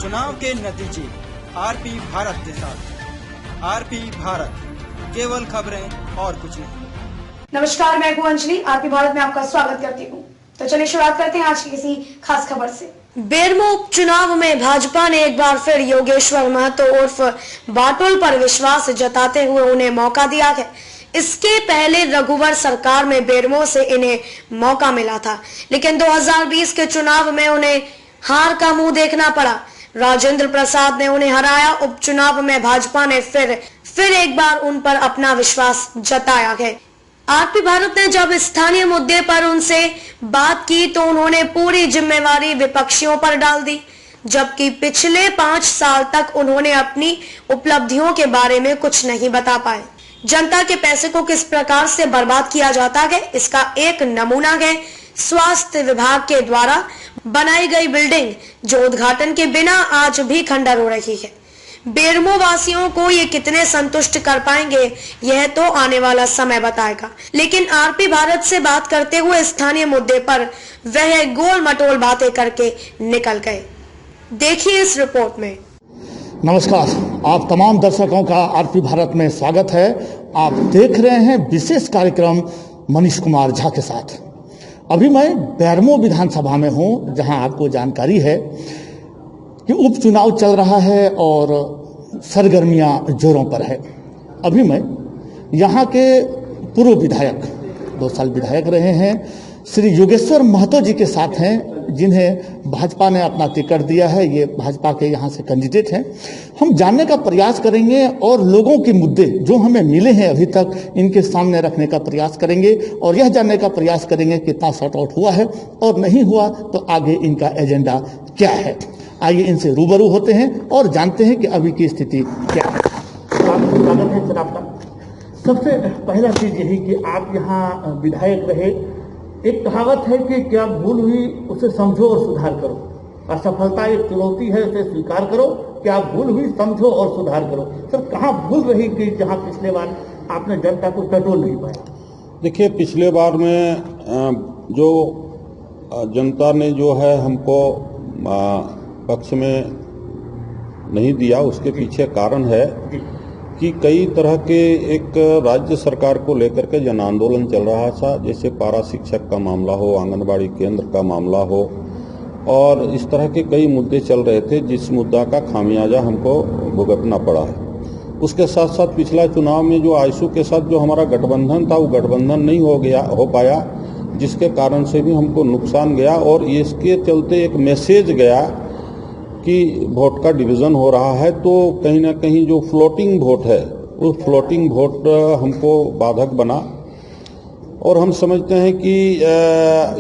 चुनाव के नतीजे आरपी भारत के साथ। आरपी भारत, केवल खबरें और कुछ नहीं। नमस्कार, मैं हूं अंजलि। आरपी भारत में आपका स्वागत करती हूं। तो चलिए शुरुआत करते हैं आज की किसी खास खबर से। बेरमो उपचुनाव में भाजपा ने एक बार फिर योगेश्वर महतो उर्फ बाटुल पर विश्वास जताते हुए उन्हें मौका दिया है। इसके पहले रघुवर सरकार में बेरमो से इन्हें मौका मिला था, लेकिन 2020 के चुनाव में उन्हें हार का मुंह देखना पड़ा। राजेंद्र प्रसाद ने उन्हें हराया। उपचुनाव में भाजपा ने फिर एक बार उन पर अपना विश्वास जताया है। आरपी भारत ने जब स्थानीय मुद्दे पर उनसे बात की तो उन्होंने पूरी जिम्मेवारी विपक्षियों पर डाल दी, जबकि पिछले 5 साल तक उन्होंने अपनी उपलब्धियों के बारे में कुछ नहीं बता पाए। जनता के पैसे को किस प्रकार से बर्बाद किया जाता है, इसका एक नमूना है स्वास्थ्य विभाग के द्वारा बनाई गई बिल्डिंग, जो उद्घाटन के बिना आज भी खंडर हो रही है। बेरमो वासियों को ये कितने संतुष्ट कर पाएंगे, यह तो आने वाला समय बताएगा। लेकिन आरपी भारत से बात करते हुए स्थानीय मुद्दे पर वह गोल मटोल बातें करके निकल गए। देखिए इस रिपोर्ट में। नमस्कार, आप तमाम दर्शकों का आरपी भारत में स्वागत है। आप देख रहे हैं विशेष कार्यक्रम मनीष कुमार झा के साथ। अभी मैं बेरमो विधानसभा में हूं, जहां आपको जानकारी है कि उपचुनाव चल रहा है और सरगर्मियां जोरों पर है। अभी मैं यहां के पूर्व विधायक, 2 साल विधायक रहे हैं, श्री योगेश्वर महतो जी के साथ हैं, जिन्हें भाजपा ने अपना टिकट दिया है। ये भाजपा के यहाँ से कैंडिडेट हैं। हम जानने का प्रयास करेंगे और लोगों के मुद्दे जो हमें मिले हैं अभी तक, इनके सामने रखने का प्रयास करेंगे और यह जानने का प्रयास करेंगे कितना सॉर्ट आउट हुआ है और नहीं हुआ तो आगे इनका एजेंडा क्या है। आइए इनसे रूबरू होते हैं और जानते हैं कि अभी की स्थिति क्या है। स्वागत है सर आपका। सबसे पहला चीज यही कि आप यहाँ विधायक रहे। एक कहावत है कि क्या भूल हुई उसे समझो और सुधार करो। असफलता एक चुनौती है, उसे स्वीकार करो। क्या भूल हुई समझो और सुधार करो। सर, कहाँ भूल रही कि जहाँ पिछले बार आपने जनता को टटोल नहीं पाया? देखिए, पिछले बार में जो जनता ने जो है हमको पक्ष में नहीं दिया, उसके पीछे कारण है कि कई तरह के एक राज्य सरकार को लेकर के जन आंदोलन चल रहा था, जैसे पारा शिक्षक का मामला हो, आंगनबाड़ी केंद्र का मामला हो, और इस तरह के कई मुद्दे चल रहे थे, जिस मुद्दा का खामियाजा हमको भुगतना पड़ा है। उसके साथ साथ पिछला चुनाव में जो आयशू के साथ जो हमारा गठबंधन था, वो गठबंधन नहीं हो पाया, जिसके कारण से भी हमको नुकसान गया। और इसके चलते एक मैसेज गया कि वोट का डिवीज़न हो रहा है, तो कहीं ना कहीं जो फ्लोटिंग वोट है, उस फ्लोटिंग वोट हमको बाधक बना। और हम समझते हैं कि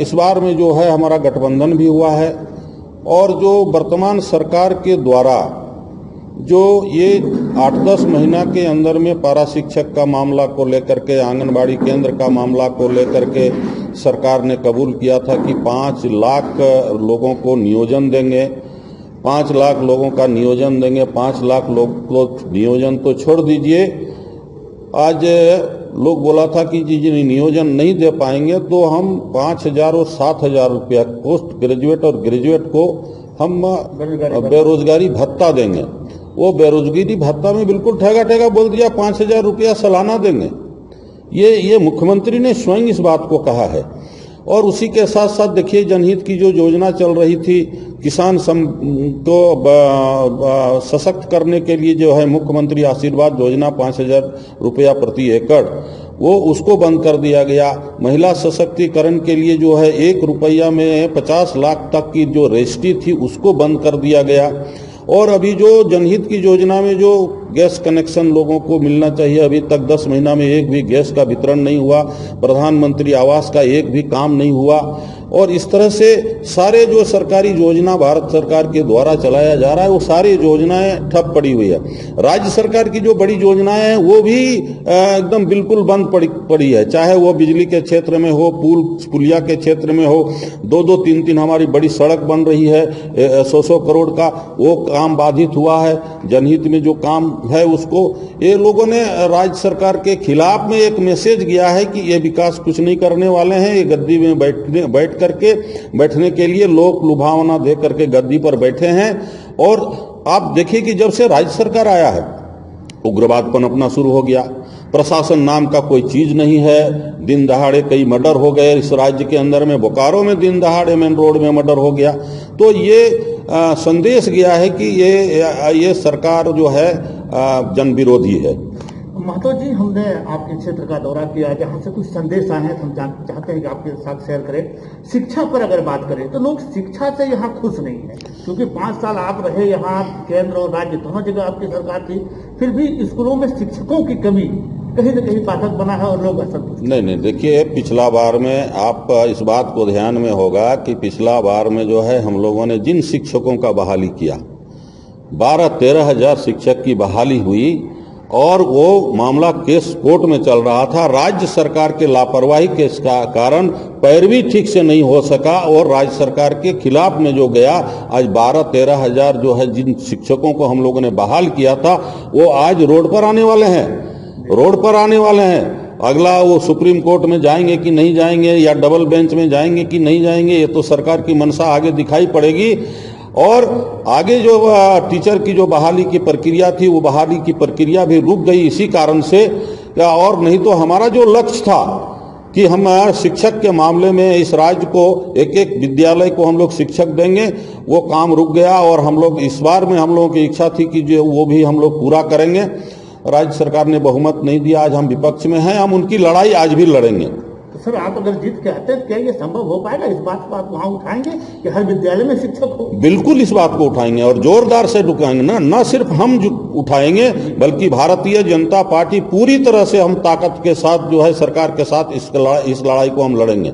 इस बार में जो है हमारा गठबंधन भी हुआ है, और जो वर्तमान सरकार के द्वारा जो ये 8-10 महीना के अंदर में पारा शिक्षक का मामला को लेकर के, आंगनबाड़ी केंद्र का मामला को लेकर के सरकार ने कबूल किया था कि 5 लाख लोगों को नियोजन देंगे, 5 लाख लोगों का नियोजन देंगे। 5 लाख लोग को नियोजन तो छोड़ दीजिए, आज लोग बोला था कि जी नियोजन नहीं दे पाएंगे तो हम 5,000 और 7,000 रुपया पोस्ट ग्रेजुएट और ग्रेजुएट को हम बेरोजगारी भत्ता देंगे। वो बेरोजगारी भत्ता में बिल्कुल ठेगा बोल दिया, 5,000 रुपया सालाना देंगे। ये मुख्यमंत्री ने स्वयं इस बात को कहा है। और उसी के साथ साथ देखिए, जनहित की जो योजना चल रही थी, किसान को सशक्त करने के लिए जो है मुख्यमंत्री आशीर्वाद योजना 5,000 रुपया प्रति एकड़, वो उसको बंद कर दिया गया। महिला सशक्तिकरण के लिए जो है 1 रुपया में 50 लाख तक की जो रजिस्ट्री थी, उसको बंद कर दिया गया। और अभी जो जनहित की योजना में जो गैस कनेक्शन लोगों को मिलना चाहिए, अभी तक 10 महीना में एक भी गैस का वितरण नहीं हुआ। प्रधानमंत्री आवास का एक भी काम नहीं हुआ। और इस तरह से सारे जो सरकारी योजना भारत सरकार के द्वारा चलाया जा रहा है, वो सारी योजनाएं ठप पड़ी हुई है। राज्य सरकार की जो बड़ी योजनाएं हैं वो भी एकदम बिल्कुल बंद पड़ी है, चाहे वो बिजली के क्षेत्र में हो, पुलिया के क्षेत्र में हो। 2-2, 3-3 हमारी बड़ी सड़क बन रही है 100 करोड़ का, वो काम बाधित हुआ है। जनहित में जो काम है उसको ये लोगों ने राज्य सरकार के खिलाफ में एक मैसेज गया है कि ये विकास कुछ नहीं करने वाले हैं, ये गद्दी में बैठने के लिए लोक लुभावना दे करके गद्दी पर बैठे हैं। और आप देखिए कि जब से राज्य सरकार आया है उग्रवाद पनपना शुरू हो गया, प्रशासन नाम का कोई चीज नहीं है, दिन दहाड़े कई मर्डर हो गए इस राज्य के अंदर में, बोकारो में दिन दहाड़े मेन रोड में मर्डर हो गया। तो ये संदेश गया है कि ये सरकार जो है जन विरोधी है। महतो जी, हमने आपके क्षेत्र का दौरा किया, जहाँ से कुछ संदेश आए हैं, हम चाहते हैं कि आपके साथ शेयर करें। शिक्षा पर अगर बात करें तो लोग शिक्षा से यहाँ खुश नहीं है, क्योंकि 5 साल आप रहे यहाँ, केंद्र और राज्य दोनों जगह आपकी सरकार थी, फिर भी स्कूलों में शिक्षकों की कमी कहीं न कहीं बाधक बना है और लोग असंतुष्ट। नहीं, देखिए पिछला बार में आप इस बात को ध्यान में होगा कि पिछला बार में जो है हम लोगों ने जिन शिक्षकों का बहाली किया, 12-13 हजार शिक्षक की बहाली हुई और वो मामला केस कोर्ट में चल रहा था। राज्य सरकार के लापरवाही के कारण पैरवी ठीक से नहीं हो सका और राज्य सरकार के खिलाफ में जो गया, आज 12-13 हजार जो है जिन शिक्षकों को हम लोगों ने बहाल किया था वो आज रोड पर आने वाले हैं। अगला वो सुप्रीम कोर्ट में जाएंगे कि नहीं जाएंगे या डबल बेंच में जाएंगे कि नहीं जाएंगे, ये तो सरकार की मंशा आगे दिखाई पड़ेगी। और आगे जो टीचर की जो बहाली की प्रक्रिया थी वो बहाली की प्रक्रिया भी रुक गई इसी कारण से, और नहीं तो हमारा जो लक्ष्य था कि हम शिक्षक के मामले में इस राज्य को एक विद्यालय को हम लोग शिक्षक देंगे, वो काम रुक गया। और हम लोग इस बार में हम लोगों की इच्छा थी कि जो वो भी हम लोग पूरा करेंगे। राज्य सरकार ने बहुमत नहीं दिया, आज हम विपक्ष में हैं, हम उनकी लड़ाई आज भी लड़ेंगे। तो सर, आप अगर जीत के आते हैं क्या ये संभव हो पाएगा? इस बात को आप वहां उठाएंगे कि हर विद्यालय में शिक्षक हो? बिल्कुल इस बात को उठाएंगे और जोरदार से उठाएंगे। न सिर्फ हम उठाएंगे बल्कि भारतीय जनता पार्टी पूरी तरह से हम ताकत के साथ जो है सरकार के साथ इस लड़ाई को हम लड़ेंगे।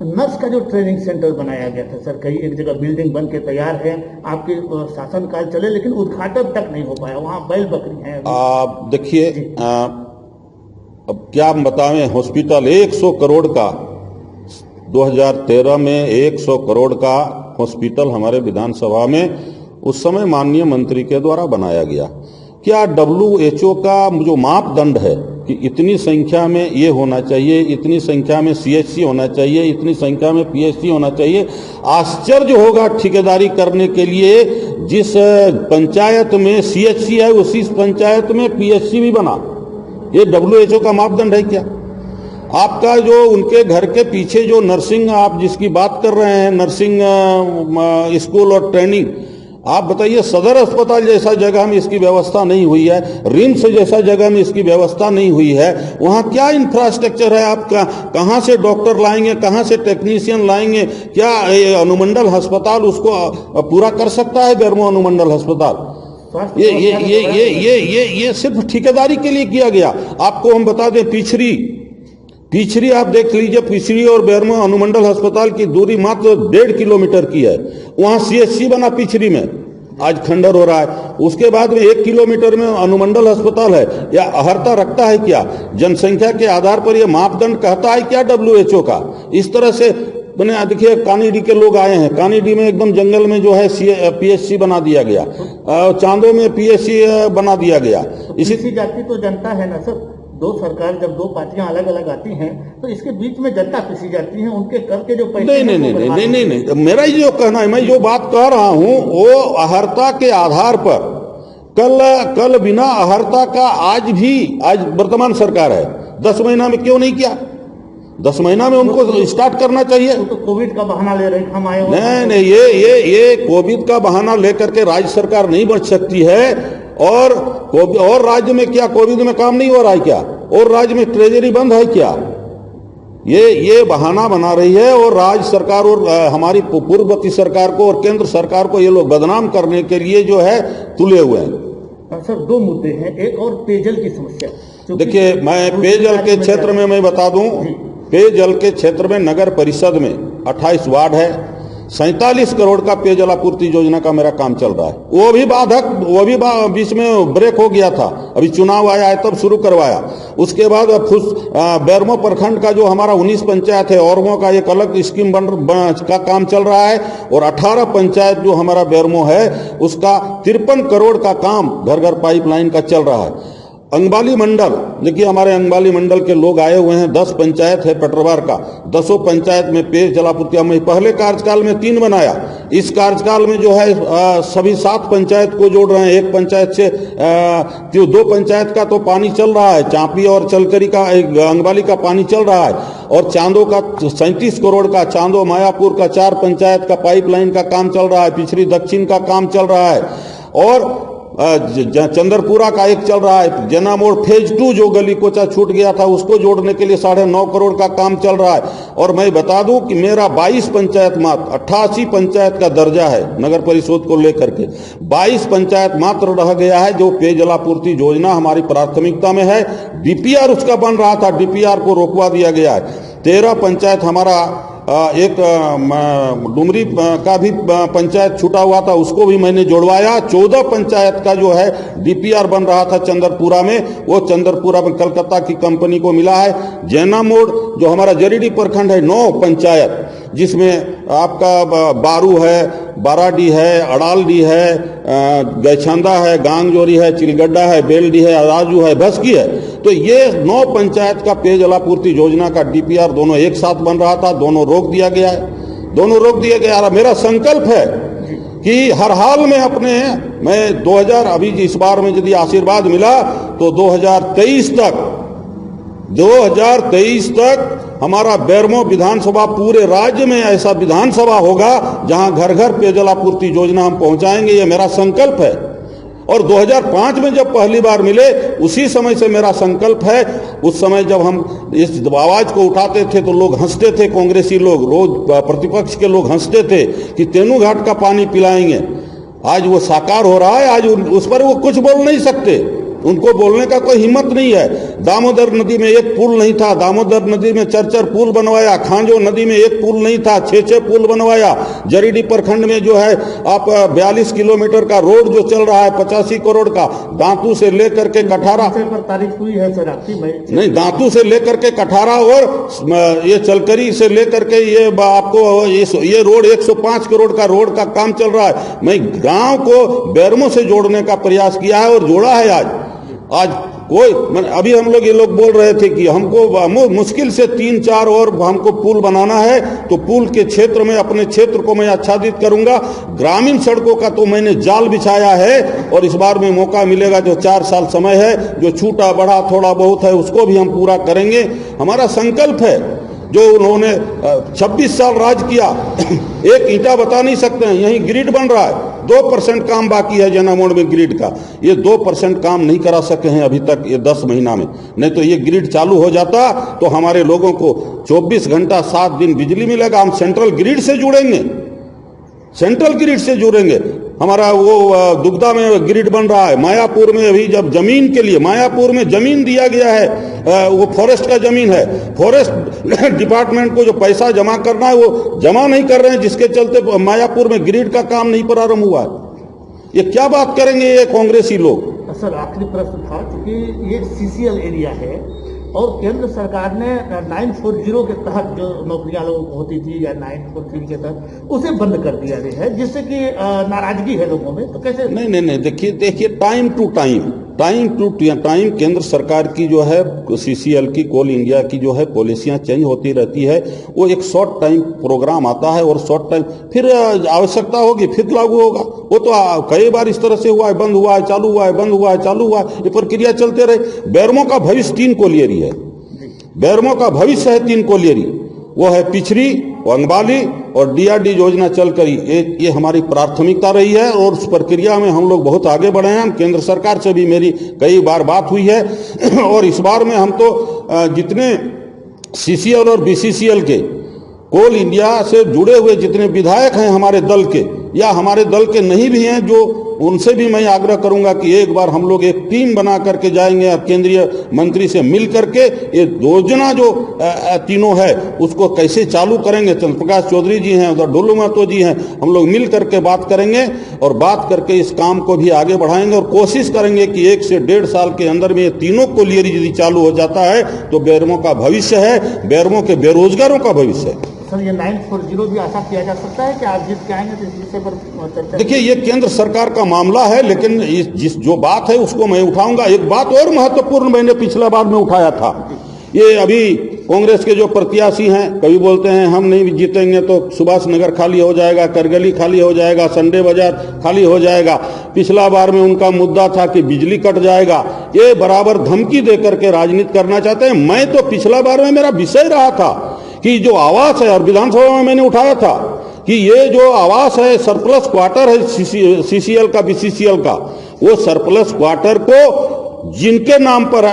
नर्स का जो ट्रेनिंग सेंटर बनाया गया था सर, कई एक जगह बिल्डिंग बन के तैयार है, आपके शासनकाल चले लेकिन उद्घाटन तक नहीं हो पाया, वहाँ बैल बकरी है। देखिए अब क्या हम बताएं, हॉस्पिटल 100 करोड़ का 2013 में 100 करोड़ का हॉस्पिटल हमारे विधानसभा में उस समय माननीय मंत्री के द्वारा बनाया गया। क्या WHO का जो मापदंड है कि इतनी संख्या में ये होना चाहिए, इतनी संख्या में CHC होना चाहिए, इतनी संख्या में PHC होना चाहिए, आश्चर्य होगा ठेकेदारी करने के लिए जिस पंचायत में CHC है उसी पंचायत में PHC भी बना। ये WHO का मापदंड है क्या? आपका जो उनके घर के पीछे जो नर्सिंग आप जिसकी बात कर रहे हैं, नर्सिंग स्कूल और ट्रेनिंग, आप बताइए सदर अस्पताल जैसा जगह में इसकी व्यवस्था नहीं हुई है, रिम्स जैसा जगह में इसकी व्यवस्था नहीं हुई है, वहाँ क्या इंफ्रास्ट्रक्चर है? आप कहाँ से डॉक्टर लाएंगे, कहाँ से टेक्नीशियन लाएंगे? क्या अनुमंडल अस्पताल उसको पूरा कर सकता है? बेरमो अनुमंडल अस्पताल ये सिर्फ ठेकेदारी के लिए किया गया। आपको हम बता दें, पिछरी आप देख लीजिए, पिछरी और बेरमो अनुमंडल अस्पताल की दूरी मात्र 1.5 किलोमीटर की है, वहां CHC बना पिछरी में, आज खंडर हो रहा है। उसके बाद में 1 किलोमीटर में अनुमंडल अस्पताल है। या अहर्ता रखता है क्या? जनसंख्या के आधार पर यह मापदंड कहता है क्या WHO का? इस तरह से बने। देखिए कानीडी के लोग आए हैं, कानीडी में एकदम जंगल में जो है PHC बना दिया गया, चांदो में PHC बना दिया गया। इसी जाति तो जनता है ना सर, दो सरकार जब दो पार्टियां अलग अलग आती हैं तो इसके बीच में जनता पिसी जाती है, उनके कर के जो पैसे नहीं, मेरा ही जो कहना है, मैं जो बात कह रहा हूं वो अहर्ता के आधार पर, कल बिना अहर्ता का आज वर्तमान सरकार है, 10 महीना में क्यों नहीं किया? 10 महीना में उनको स्टार्ट करना चाहिए। तो कोविड का बहाना ले रहे हम आए। नहीं, ये कोविड का बहाना लेकर के राज्य सरकार नहीं बच सकती है। और राज्य में क्या कोविड में काम नहीं हो रहा है क्या? और राज्य में ट्रेजरी बंद है क्या? ये बहाना बना रही है और राज्य सरकार और हमारी पूर्ववर्ती सरकार को और केंद्र सरकार को ये लोग बदनाम करने के लिए जो है तुले हुए हैं। सर 2 मुद्दे हैं, एक और पेयजल की समस्या। देखिए मैं पेयजल के क्षेत्र में मैं बता दूं, पेयजल के क्षेत्र में नगर परिषद में 28 वार्ड है, 47 करोड़ का पेयजल आपूर्ति योजना का मेरा काम चल रहा है। वो भी बीच में ब्रेक हो गया था, अभी चुनाव आया है तब शुरू करवाया। उसके बाद बेरमो प्रखंड का जो हमारा 19 पंचायत है औरंगों का एक अलग स्कीम का काम चल रहा है, और 18 पंचायत जो हमारा बेरमो है उसका 53 करोड़ का काम घर घर पाइपलाइन का चल रहा है। अंगबाली मंडल, देखिए हमारे अंगबाली मंडल के लोग आए हुए हैं, 10 पंचायत है पेट्रोबार का, 10 पंचायत में पेय जलापूर्ति हमने पहले कार्यकाल में 3 बनाया। इस कार्यकाल में जो है सभी 7 पंचायत को जोड़ रहे हैं। एक पंचायत से 2 पंचायत का तो पानी चल रहा है, चांपी और चलकरी का, अंगबाली का पानी चल रहा है, और चांदो का 37 करोड़ का, चांदो मायापुर का 4 पंचायत का पाइपलाइन का काम चल रहा है, पिछड़ी दक्षिण का काम चल रहा है, और चंद्रपुरा का एक चल रहा है। जना मोड़ फेज 2 जो गली कोचा छूट गया था उसको जोड़ने के लिए 9.5 करोड़ का काम चल रहा है। और मैं बता दूं कि मेरा 22 पंचायत मात्र 88 पंचायत का दर्जा है नगर परिषद को लेकर के, 22 पंचायत मात्र रह गया है जो पेय जलापूर्ति योजना हमारी प्राथमिकता में है। डीपीआर उसका बन रहा था, डीपीआर को रोकवा दिया गया है। 13 पंचायत हमारा एक डुमरी का भी पंचायत छूटा हुआ था, उसको भी मैंने जोड़वाया। 14 पंचायत का जो है डीपीआर बन रहा था चंद्रपुरा में, वो चंद्रपुरा में कलकत्ता की कंपनी को मिला है। जैना मोड़ जो हमारा जरीडी प्रखंड है, 9 पंचायत, जिसमें आपका बारू है, बाराडी है, अड़ालडी है, गैछंदा है, गांगजोरी है, चिलगड्डा है, बेलडी है, राजू है, भस्की है। तो ये 9 पंचायत का पेय जलापूर्ति योजना का डीपीआर दोनों एक साथ बन रहा था, दोनों रोक दिया गया है, दोनों रोक दिया गया। मेरा संकल्प है कि हर हाल में मैं 2000 अभी इस बार में यदि आशीर्वाद मिला तो 2023 तक हमारा बेरमो विधानसभा पूरे राज्य में ऐसा विधानसभा होगा जहां घर घर पेयजलापूर्ति योजना हम पहुंचाएंगे, ये मेरा संकल्प है। और 2005 में जब पहली बार मिले उसी समय से मेरा संकल्प है। उस समय जब हम इस आवाज को उठाते थे तो लोग हंसते थे, कांग्रेसी लोग, रोज प्रतिपक्ष के लोग हंसते थे कि तेनू घाट का पानी पिलाएंगे। आज वो साकार हो रहा है, आज उस पर वो कुछ बोल नहीं सकते, उनको बोलने का कोई हिम्मत नहीं है। दामोदर नदी में एक पुल नहीं था, दामोदर नदी में 4 पुल बनवाया। खांजो नदी में एक पुल नहीं था, 6 पुल बनवाया। जरीडी प्रखंड में जो है आप 42 किलोमीटर का रोड जो चल रहा है 85 करोड़ का, दांतू से लेकर के कठारा पर तारीफ हुई है सर आपकी? नहीं, दांतू से लेकर के कठारा और ये चलकरी से लेकर के ये आपको ये रोड 105 करोड़ का रोड का काम चल रहा है। मैं गांव को बेरमो से जोड़ने का प्रयास किया है और जोड़ा है। आज कोई अभी हम लोग ये लोग बोल रहे थे कि हमको मुश्किल से 3-4 और हमको पुल बनाना है, तो पुल के क्षेत्र में अपने क्षेत्र को मैं आच्छादित करूंगा। ग्रामीण सड़कों का तो मैंने जाल बिछाया है और इस बार में मौका मिलेगा, जो 4 साल समय है, जो छूटा बढ़ा थोड़ा बहुत है उसको भी हम पूरा करेंगे। हमारा संकल्प है। जो उन्होंने 26 साल राज किया, एक ईंटा बता नहीं सकते हैं। यहीं ग्रिड बन रहा है, 2% काम बाकी है जैनामोड़ में ग्रिड का। ये 2% काम नहीं करा सके हैं अभी तक, ये 10 महीना में। नहीं तो ये ग्रिड चालू हो जाता तो हमारे लोगों को 24 घंटा 7 दिन बिजली मिलेगा। हम सेंट्रल ग्रिड से जुड़ेंगे, सेंट्रल ग्रिड से जुड़ेंगे। हमारा वो दुग्धा में ग्रिड बन रहा है। मायापुर में अभी जब जमीन के लिए, मायापुर में जमीन दिया गया है, वो फॉरेस्ट का जमीन है। फॉरेस्ट डिपार्टमेंट को जो पैसा जमा करना है वो जमा नहीं कर रहे हैं, जिसके चलते मायापुर में ग्रिड का काम नहीं प्रारंभ हुआ है। ये क्या बात करेंगे ये कांग्रेसी लोग? सर आखिरी प्रश्न था, क्योंकि ये सीसीएल एरिया है और केंद्र सरकार ने 940 के तहत जो नौकरियां लोगों को होती थी या 943 के तहत उसे बंद कर दिया गया है, जिससे कि नाराजगी है लोगों में। तो कैसे? नहीं, देखिए टाइम टू टाइम केंद्र सरकार की जो है सीसीएल की, कोल इंडिया की जो है पॉलिसियां चेंज होती रहती है। वो एक शॉर्ट टाइम प्रोग्राम आता है और शॉर्ट टाइम फिर आवश्यकता होगी फिर लागू होगा। वो तो कई बार इस तरह से हुआ है, बंद हुआ है, चालू हुआ है, बंद हुआ है, चालू हुआ है, ये प्रक्रिया चलते रहे। बेरमो का भविष्य 3 कोलियरी है, बेरमो का भविष्य है 3 कोलियरी, वो है पिछड़ी, अंगबाली और डीआरडी योजना चलकर ये हमारी प्राथमिकता रही है और उस प्रक्रिया में हम लोग बहुत आगे बढ़े हैं। केंद्र सरकार से भी मेरी कई बार बात हुई है और इस बार में हम तो जितने सीसीएल और बीसीसीएल के, कोल इंडिया से जुड़े हुए जितने विधायक हैं हमारे दल के या हमारे दल के नहीं भी हैं, जो उनसे भी मैं आग्रह करूंगा कि एक बार हम लोग एक टीम बना करके जाएंगे और केंद्रीय मंत्री से मिल करके ये योजना जो तीनों है उसको कैसे चालू करेंगे। चंद्र प्रकाश चौधरी जी हैं, उधर डुल्लू महतो जी हैं, हम लोग मिल करके बात करेंगे और बात करके इस काम को भी आगे बढ़ाएंगे और कोशिश करेंगे कि 1 से 1.5 साल के अंदर में ये तीनों कोलियरी यदि चालू हो जाता है तो बेरमो का भविष्य है, बेरमो के बेरोजगारों का भविष्य है। सर ये 940 भी आशा किया जा सकता है कि आप जीत के आएंगे तो इस विषय पर चर्चा? देखिए, ये केंद्र सरकार का मामला है, लेकिन जिस जो बात है उसको मैं उठाऊंगा। एक बात और महत्वपूर्ण मैंने पिछला बार में उठाया था, ये अभी कांग्रेस के जो प्रत्याशी हैं, कभी बोलते हैं हम नहीं जीतेंगे तो सुभाष नगर खाली हो जाएगा, करगली खाली हो जाएगा, संडे बाजार खाली हो जाएगा। पिछला बार में उनका मुद्दा था कि बिजली कट जाएगा। ये बराबर धमकी दे करके राजनीति करना चाहते हैं। मैं तो पिछला बार में मेरा विषय रहा था कि जो आवास है, और विधानसभा में मैंने उठाया था कि ये जो आवास है, सरप्लस क्वार्टर है सीसीएल का, बीसीसीएल का, वो सरप्लस क्वार्टर को जिनके नाम पर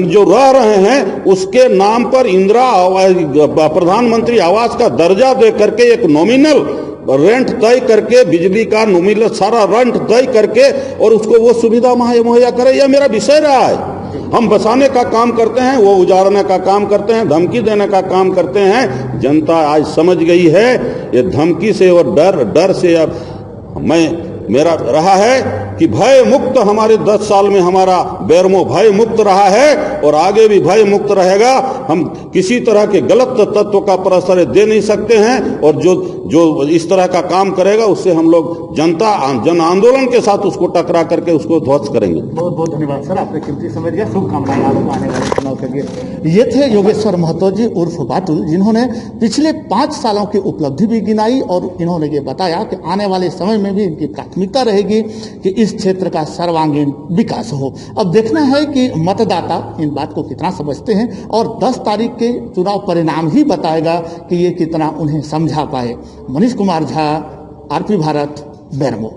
जो रह रहे हैं उसके नाम पर इंदिरा प्रधानमंत्री आवास का दर्जा दे करके एक नॉमिनल रेंट तय करके, बिजली का नॉमिनल सारा रेंट तय करके और उसको वो सुविधा मुहैया करे। यह मेरा विषय रहा है। हम बसाने का काम करते हैं, वो उजाड़ने का काम करते हैं, धमकी देने का काम करते हैं। जनता आज समझ गई है ये धमकी से और डर से। अब मेरा रहा है कि भय मुक्त, हमारे 10 साल में हमारा बेरमो भय मुक्त रहा है और आगे भी भय मुक्त रहेगा। हम किसी तरह के गलत तत्व का प्रश्रय दे नहीं सकते हैं और जो इस तरह का काम करेगा उससे हम लोग जन आंदोलन के साथ उसको टकरा करके उसको ध्वस्त करेंगे। बहुत बहुत धन्यवाद सर, आपने कीमती समय दिया। शुभकामनाएं आपको आने वाले चुनाव के लिए। ये थे योगेश्वर महतो जी उर्फ बाटुल, जिन्होंने पिछले 5 सालों की उपलब्धि भी गिनाई और इन्होंने ये बताया कि आने वाले समय में भी इनकी प्राथमिकता रहेगी कि इस क्षेत्र का सर्वांगीण विकास हो। अब देखना है कि मतदाता इन बात को कितना समझते हैं और 10 तारीख के चुनाव परिणाम ही बताएगा कि ये कितना उन्हें समझा पाए। मनीष कुमार झा, आरपी भारत, बेरमो।